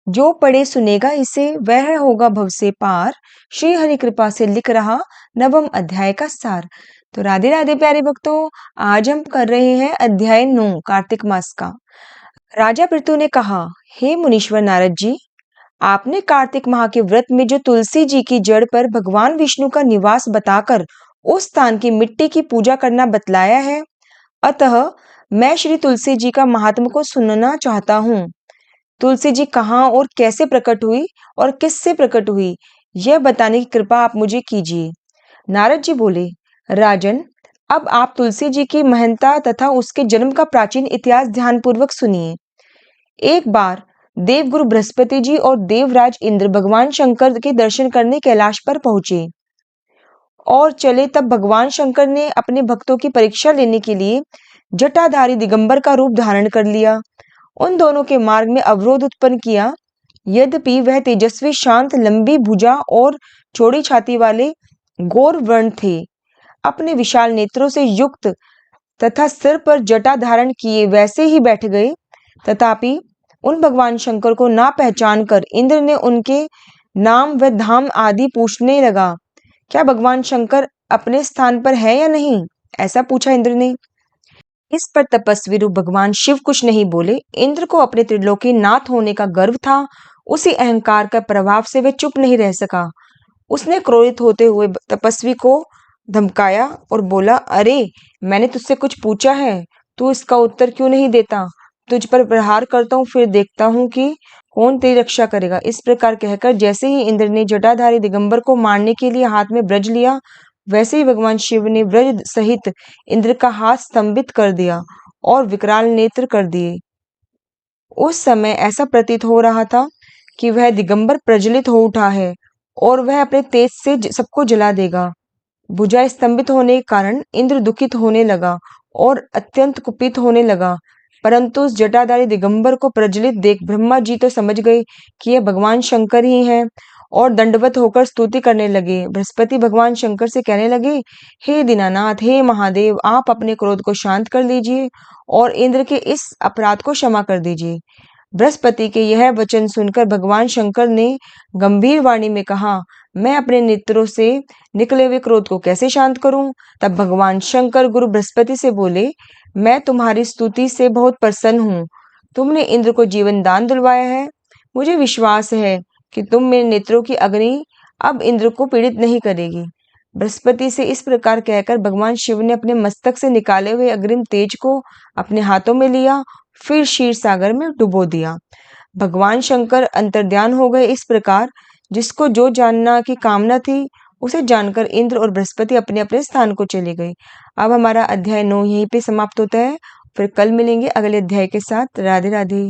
जो पढ़े सुनेगा इसे वह होगा भव से पार। श्री हरि कृपा से लिख रहा नवम अध्याय का सार। तो राधे राधे प्यारे भक्तों, आज हम कर रहे हैं अध्याय 9 कार्तिक मास का। राजा पृथु ने कहा, हे मुनीश्वर नारद जी, आपने कार्तिक माह के व्रत में जो तुलसी जी की जड़ पर भगवान विष्णु का निवास बताकर उस स्थान की मिट्टी की पूजा करना बतलाया है, अतः मैं श्री तुलसी जी का महात्म को सुनना चाहता हूँ। तुलसी जी कहाँ और कैसे प्रकट हुई और किससे प्रकट हुई, यह बताने की कृपा आप मुझे कीजिए। नारद जी बोले, राजन, अब आप तुलसी जी की महंता तथा उसके जन्म का प्राचीन इतिहास ध्यानपूर्वक सुनिए। एक बार देवगुरु बृहस्पति जी और देवराज इंद्र भगवान शंकर के दर्शन करने कैलाश पर पहुंचे और चले तब भगवान शंकर ने अपने भक्तों की परीक्षा लेने के लिए जटाधारी दिगंबर का रूप धारण कर लिया। उन दोनों के मार्ग में अवरोध उत्पन्न किया। यद्यपि वह तेजस्वी, शांत, लंबी भुजा और चौड़ी छाती वाले गौर वर्ण थे, अपने विशाल नेत्रों से युक्त तथा सिर पर जटा धारण किए वैसे ही बैठ गए। तथापि उन भगवान शंकर को ना पहचान कर इंद्र ने उनके नाम व धाम आदि पूछने लगा। क्या भगवान शंकर अपने स्थान पर है या नहीं, ऐसा पूछा इंद्र ने। इस पर तपस्वी रूप भगवान शिव कुछ नहीं बोले। इंद्र को अपने त्रिलोकी नाथ होने का गर्व था। उसी अहंकार का प्रभाव से वह चुप नहीं रह सका। उसने क्रोधित होते हुए तपस्वी को धमकाया और बोला, अरे, मैंने तुझसे कुछ पूछा है, तू इसका उत्तर क्यों नहीं देता? तुझ पर प्रहार करता हूँ, फिर देखता हूँ कि कौन तेरी रक्षा करेगा। इस प्रकार कहकर जैसे ही इंद्र ने जटाधारी दिगंबर को मारने के लिए हाथ में ब्रज लिया, वैसे ही भगवान शिव ने ब्रज सहित इंद्र का हाथ स्तंभित कर दिया और विकराल नेत्र कर दिए। उस समय ऐसा प्रतीत हो रहा था कि वह दिगंबर प्रज्वलित हो उठा है और वह अपने तेज से सबको जला देगा। भुजा स्तंभित होने के कारण इंद्र दुखित होने लगा और अत्यंत कुपित होने लगा। परंतु उस जटाधारी दिगंबर को प्रज्वलित देख ब्रह्मा जी तो समझ गए कि यह भगवान शंकर ही हैं और दंडवत होकर स्तुति करने लगे। बृहस्पति भगवान शंकर से कहने लगे, हे दीनानाथ, हे महादेव, आप अपने क्रोध को शांत कर लीजिए और इंद्र के इस अपराध को क्षमा कर दीजिए। बृहस्पति के यह वचन सुनकर भगवान शंकर ने गंभीर वाणी में कहा, मैं अपने नेत्रों से निकले हुए क्रोध को कैसे शांत करूं? तब भगवान शंकर गुरु बृहस्पति से बोले, मैं तुम्हारी स्तुति से बहुत प्रसन्न हूँ। तुमने इंद्र को जीवन दान दिलवाया है। मुझे विश्वास है कि तुम मेरे नेत्रों की अग्नि अब इंद्र को पीड़ित नहीं करेगी। बृहस्पति से इस प्रकार कहकर भगवान शिव ने अपने मस्तक से निकाले हुए अग्रिम तेज को अपने हाथों में लिया, फिर क्षीर सागर में डुबो दिया। भगवान शंकर अंतर्ध्यान हो गए। इस प्रकार जिसको जो जानना की कामना थी, उसे जानकर इंद्र और बृहस्पति अपने अपने स्थान को चले गए। अब हमारा अध्याय 9 यहीं पे समाप्त होता है। फिर कल मिलेंगे अगले अध्याय के साथ। राधे राधे।